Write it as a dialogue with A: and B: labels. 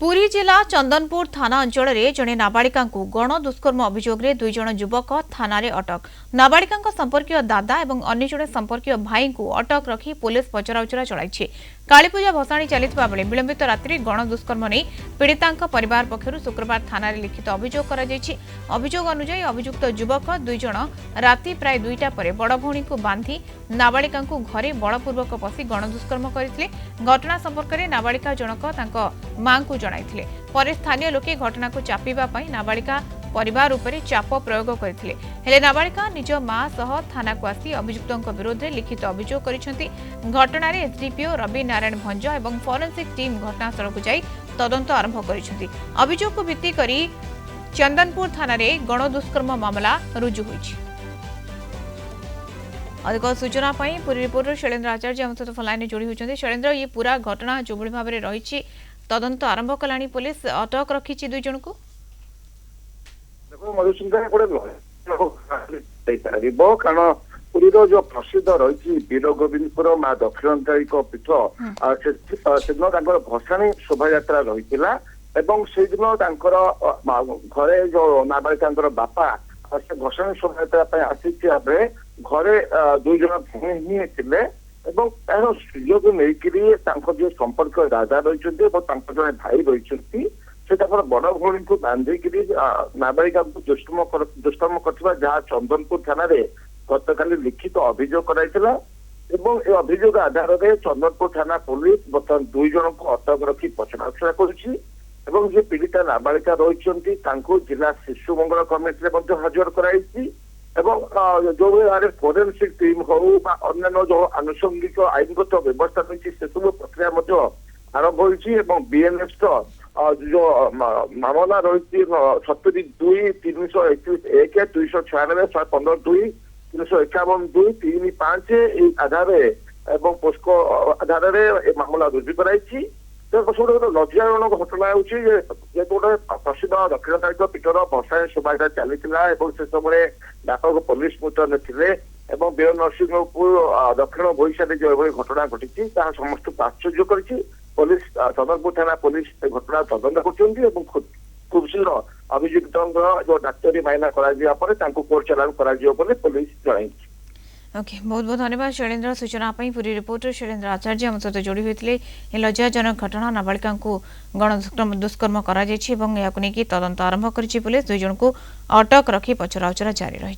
A: पुरी जिला चंदनपुर थाना अंचल में जड़े नाबालिका गण दुष्कर्म अभियोग में 2 जण युवक थाना अटक। नाबालिका संपर्कीय दादा और अन्य जड़े संपर्कीय भाई को अटक रखी पुलिस पचराउचरा चलाई। कालीपूजा भसाणी चलता बेले विलंबित रात्रि गण दुष्कर्म नहीं पीड़िता परिवार पक्षर शुक्रवार थाना लिखित अभियोग कर अभियोग अनुसार अभियुक्त युवक 2 जण राति प्राय 2टा पर बड़ भौणी को बांधी नाबालिका घरे बलपूर्वक पशि गण दुष्कर्म करते। घटना संपर्क में नाबालिका जनक मां को जणाइथिले। पर स्थानीय लोके घटना को चापिबा पई नाबालिका परिवार उपरे चाप प्रयोग करथिले। हेले नाबालिका निज मां सह थाना को आसी अभियुक्तों विरोध में लिखित अभियोग करिसेंती। घटना रे एसडीपीओ रवि नारायण भंज एवं फोरेंसिक टीम घटनास्थल को जाई तदंत आरंभ करिसेंती। अभियोग को भित्ति करी चंदनपुर थाना रे गण दुष्कर्म मामला रुजु होईछि। अधिक सूचना पाई पूरी रिपोर्टर शैलेन्द्र आचार्य हम सहित फोन जोड़ी होती। शैलेन्द्र, ये पूरा घटना जो भाव में रही तदंत आरंभ कलानी पुलिस अटक रखी 2 जन को।
B: देखो मधुसूदन कारण पुरी जो प्रसिद्ध रही वीर गोविंदपुर माँ दक्षिणांतरिक पीठ से भसाणी शोभा रही से दिन घरे जो नाबालिका बापा से भसाणी शोभा आसी घरे 2 जण भूमि ही थे तार सुजोग नहीं जो संपर्क दादा रही जड़े भाई रही बड़ भौणी को बांधिक नाबालिका दुष्कर्म कर चंदनपुर थाना गतकाली लिखित अभियोग कराइला। अभियोग आधार में चंदनपुर थाना पुलिस बर्तमान 2 जन को अटक रखी पचराउचरा कर पीड़िता नाबालिका रही जिला शिशु मंगल कमिटी हाजर कराई जो भाई फोरेंसिक टीम हो अन्य जो आनुषंगिक आईनगत व्यवस्था रही से सब प्रक्रिया आरंभ होती बीएनएस जो मामला रही 72-321-1 296-115-2 351-2-35 आधार पोस्को आधार मामला रुजु कराई। सब लज्जाजनक घटना होते गोटे प्रसिद्ध दक्षिणांतरिक पीठर भसाणी शोभा चलता से समय व्यापक पुलिस मुतयन थे वीर नरसिंहपुर दक्षिण भोईसा जो घटना घटी समस्त आश्चर्य कर पुलिस चंदनपुर थाना पुलिस घटना तदंत कर खूब शीघ्र अभियुक्त जो डाक्तरी माइना कोर्ट चालान कर पुलिस जन।
A: ओके, बहुत बहुत धन्यवाद शैलेन्द्र सूचना पूरी रिपोर्टर शैलेन्द्र आचार्य हम सहित जोड़ी होते। लज्जाजनक घटना नाबालिका गण दुष्कर्म कर तदंत आरंभ कर पुलिस 2 जन को अटक रखी पचराउचरा जारी रही।